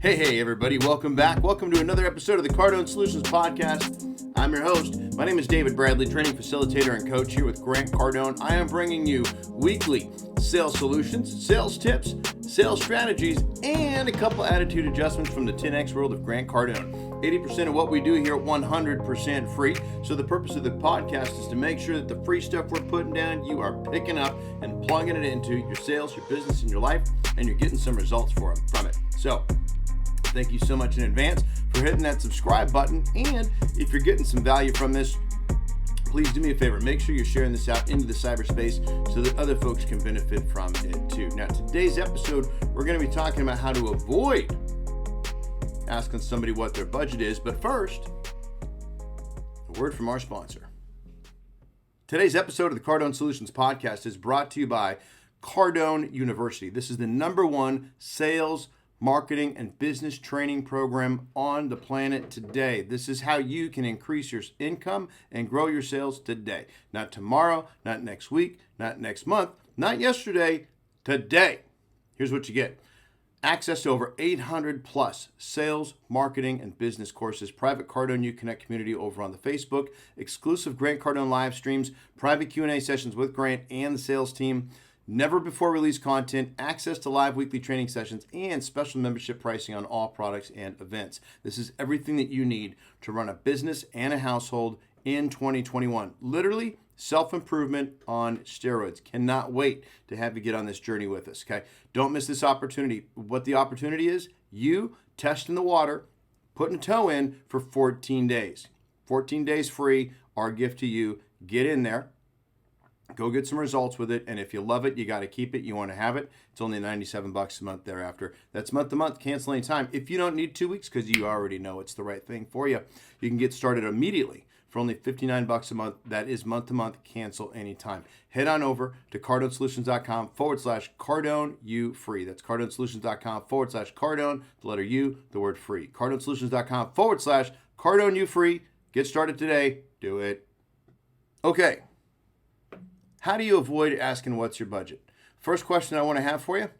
Hey, everybody. Welcome back. Welcome to another episode of the Cardone Solutions Podcast. I'm your host. My name is David Bradley, training facilitator and coach here with Grant Cardone. I am bringing you weekly sales solutions, sales tips, sales strategies, and a couple attitude adjustments from the 10X world of Grant Cardone. 80% of what we do here, 100% free. So the purpose of the podcast is to make sure that the free stuff we're putting down, you are picking up and plugging it into your sales, your business, and your life, and you're getting some results from it. So thank you so much in advance for hitting that subscribe button. And if you're getting some value from this, please do me a favor. Make sure you're sharing this out into the cyberspace so that other folks can benefit from it too. Now, today's episode, we're going to be talking about how to avoid asking somebody what their budget is. But first, a word from our sponsor. Today's episode of the Cardone Solutions Podcast is brought to you by Cardone University. This is the #1 sales, marketing, and business training program on the planet today. This is how you can increase your income and grow your sales today. Not tomorrow, not next week, not next month, not yesterday, today. Here's what you get. Access to over 800 plus sales, marketing, and business courses, private Cardone U Connect community over on the Facebook, exclusive Grant Cardone live streams, private Q&A sessions with Grant and the sales team, never before released content, access to live weekly training sessions, and special membership pricing on all products and events. This is everything that you need to run a business and a household in 2021. Literally, self-improvement on steroids. Cannot wait to have you get on this journey with us, okay? Don't miss this opportunity. What the opportunity is, you testing the water, putting a toe in for 14 days. 14 days free, our gift to you. Get in there. Go get some results with it, and if you love it, you got to keep it. You want to have it. It's only $97 a month thereafter. That's month to month. Cancel anytime. If you don't need 2 weeks because you already know it's the right thing for you, you can get started immediately for only $59 a month. That is month to month. Cancel anytime. Head on over to cardonesolutions.com/Cardone U free. That's cardonesolutions.com/Cardone, the letter U, the word free. cardonesolutions.com/Cardone U free. Get started today. Do it. Okay. How do you avoid asking what's your budget? First question I want to have for you.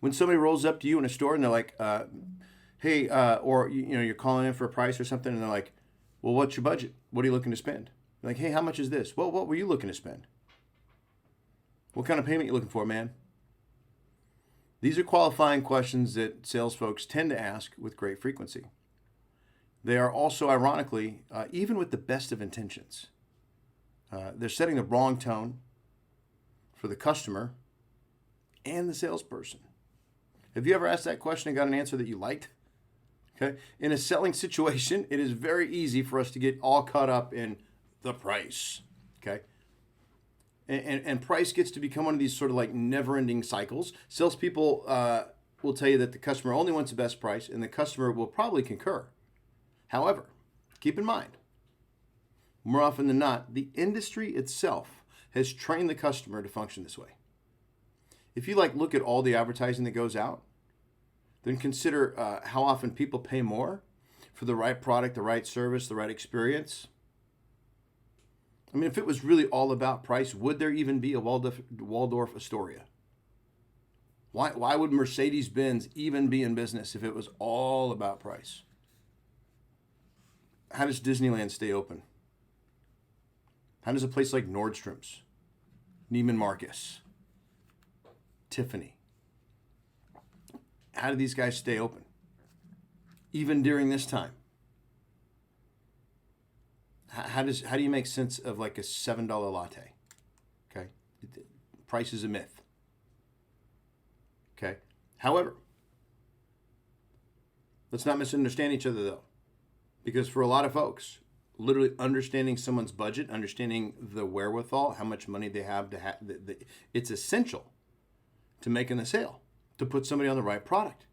When somebody rolls up to you in a store and they're like, hey, or you're calling in for a price or something, and they're like, well, what's your budget? What are you looking to spend? You're like, hey, how much is this? Well, what were you looking to spend? What kind of payment are you looking for, man? These are qualifying questions that sales folks tend to ask with great frequency. They are also, ironically, even with the best of intentions, they're setting the wrong tone for the customer and the salesperson. Have you ever asked that question and got an answer that you liked? Okay. In a selling situation, it is very easy for us to get all caught up in the price. Okay. And price gets to become one of these sort of like never-ending cycles. Salespeople will tell you that the customer only wants the best price, and the customer will probably concur. However, keep in mind, more often than not, the industry itself has trained the customer to function this way. If you look at all the advertising that goes out, then consider how often people pay more for the right product, the right service, the right experience. I mean, if it was really all about price, would there even be a Waldorf Astoria? Why would Mercedes-Benz even be in business if it was all about price? How does Disneyland stay open? How does a place like Nordstrom's, Neiman Marcus, Tiffany, how do these guys stay open? Even during this time? How do you make sense of like a $7 latte? Okay. Price is a myth. Okay. However, let's not misunderstand each other though. Because for a lot of folks, literally understanding someone's budget, understanding the wherewithal, how much money they have it's essential to making the sale, to put somebody on the right product.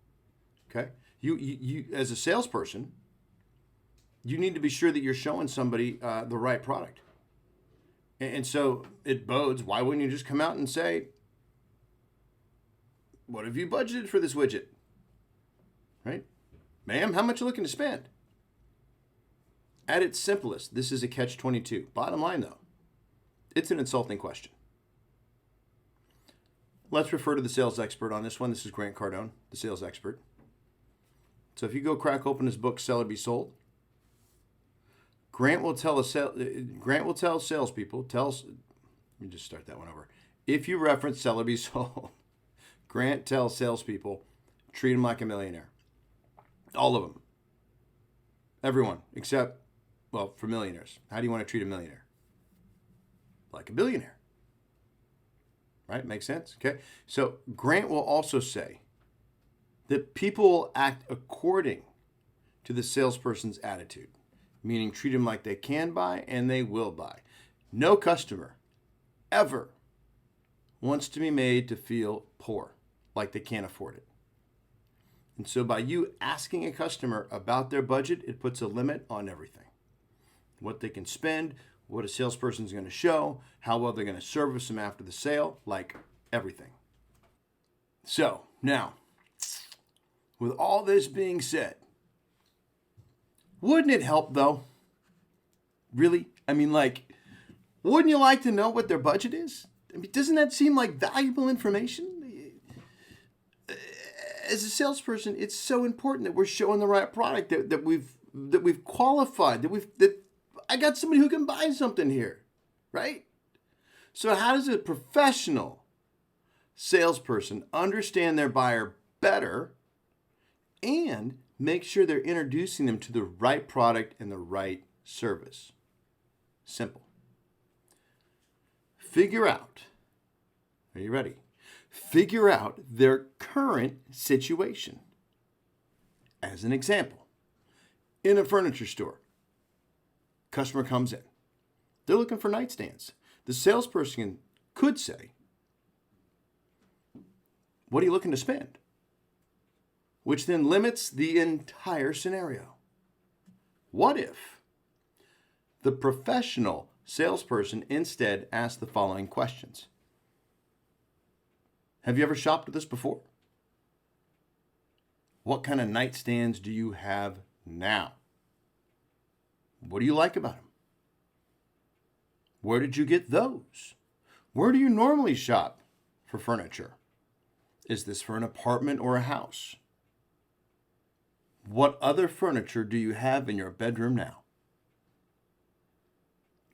Okay? You as a salesperson, you need to be sure that you're showing somebody the right product. And so it bodes, why wouldn't you just come out and say, what have you budgeted for this widget? Right? Ma'am, how much are you looking to spend? At its simplest, this is a catch-22. Bottom line, though, it's an insulting question. Let's refer to the sales expert on this one. This is Grant Cardone, the sales expert. So if you go crack open his book, Sell or Be Sold, Grant will tell salespeople, let me just start that one over. If you reference Sell or Be Sold, Grant tells salespeople, treat them like a millionaire. All of them. Everyone, except, well, for millionaires. How do you want to treat a millionaire? Like a billionaire. Right? Makes sense? Okay. So Grant will also say that people will act according to the salesperson's attitude, meaning treat them like they can buy and they will buy. No customer ever wants to be made to feel poor, like they can't afford it. And so by you asking a customer about their budget, it puts a limit on everything. What they can spend, what a salesperson is going to show, how well they're going to service them after the sale, like everything. So now, with all this being said, wouldn't it help though? Really? I mean, wouldn't you like to know what their budget is? I mean, doesn't that seem like valuable information? As a salesperson, it's so important that we're showing the right product, that we've qualified, that I got somebody who can buy something here, right? So how does a professional salesperson understand their buyer better and make sure they're introducing them to the right product and the right service? Simple. Figure out, are you ready? Figure out their current situation. As an example, in a furniture store, customer comes in. They're looking for nightstands. The salesperson could say, what are you looking to spend? Which then limits the entire scenario. What if the professional salesperson instead asked the following questions? Have you ever shopped with us before? What kind of nightstands do you have now? What do you like about them? Where did you get those? Where do you normally shop for furniture? Is this for an apartment or a house? What other furniture do you have in your bedroom now?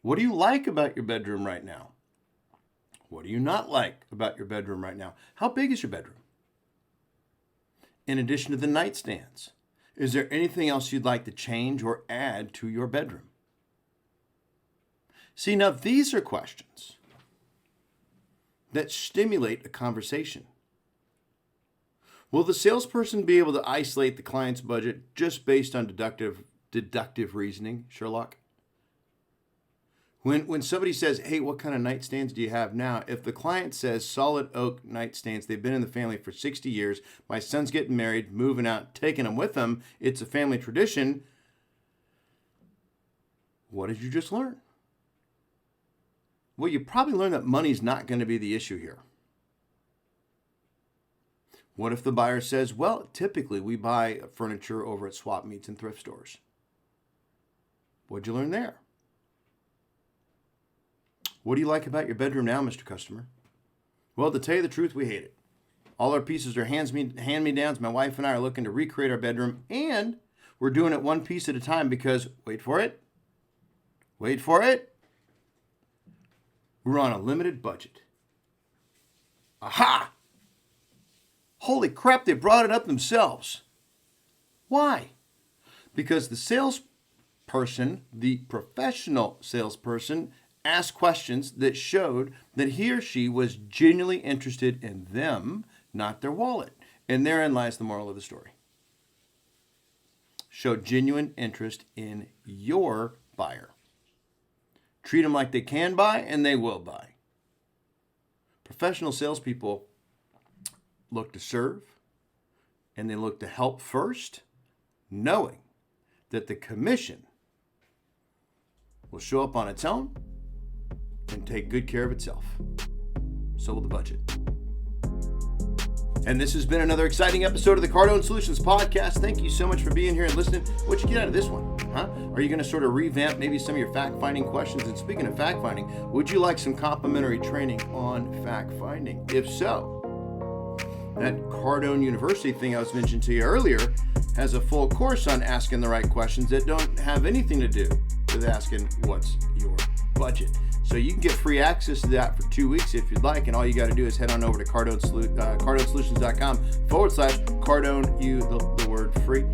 What do you like about your bedroom right now? What do you not like about your bedroom right now? How big is your bedroom? In addition to the nightstands, is there anything else you'd like to change or add to your bedroom? See, now these are questions that stimulate a conversation. Will the salesperson be able to isolate the client's budget just based on deductive reasoning, Sherlock? When somebody says, hey, what kind of nightstands do you have now? If the client says solid oak nightstands, they've been in the family for 60 years, my son's getting married, moving out, taking them with them, it's a family tradition. What did you just learn? Well, you probably learned that money's not going to be the issue here. What if the buyer says, well, typically we buy furniture over at swap meets and thrift stores? What'd you learn there? What do you like about your bedroom now, Mr. Customer? Well, to tell you the truth, we hate it. All our pieces are hand-me-downs. My wife and I are looking to recreate our bedroom, and we're doing it one piece at a time because, wait for it, we're on a limited budget. Aha! Holy crap, they brought it up themselves. Why? Because the salesperson, the professional salesperson, asked questions that showed that he or she was genuinely interested in them, not their wallet. And therein lies the moral of the story. Show genuine interest in your buyer. Treat them like they can buy and they will buy. Professional salespeople look to serve and they look to help first, knowing that the commission will show up on its own and take good care of itself. So will the budget. And this has been another exciting episode of the Cardone Solutions Podcast. Thank you so much for being here and listening. What'd you get out of this one? Are you going to sort of revamp maybe some of your fact-finding questions? And speaking of fact-finding, would you like some complimentary training on fact-finding? If so, that Cardone University thing I was mentioning to you earlier, has a full course on asking the right questions that don't have anything to do with asking what's your budget. So you can get free access to that for 2 weeks if you'd like, and all you got to do is head on over to cardonesolutions.com/Cardone, the word free.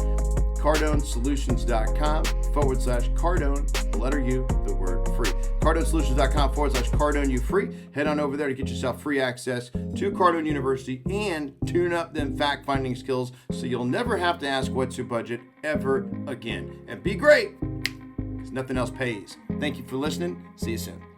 Cardonesolutions.com/Cardone, the letter U, the word free. Cardonesolutions.com/Cardone free. Head on over there to get yourself free access to Cardone University and tune up them fact-finding skills so you'll never have to ask what's your budget ever again. And be great, because nothing else pays. Thank you for listening. See you soon.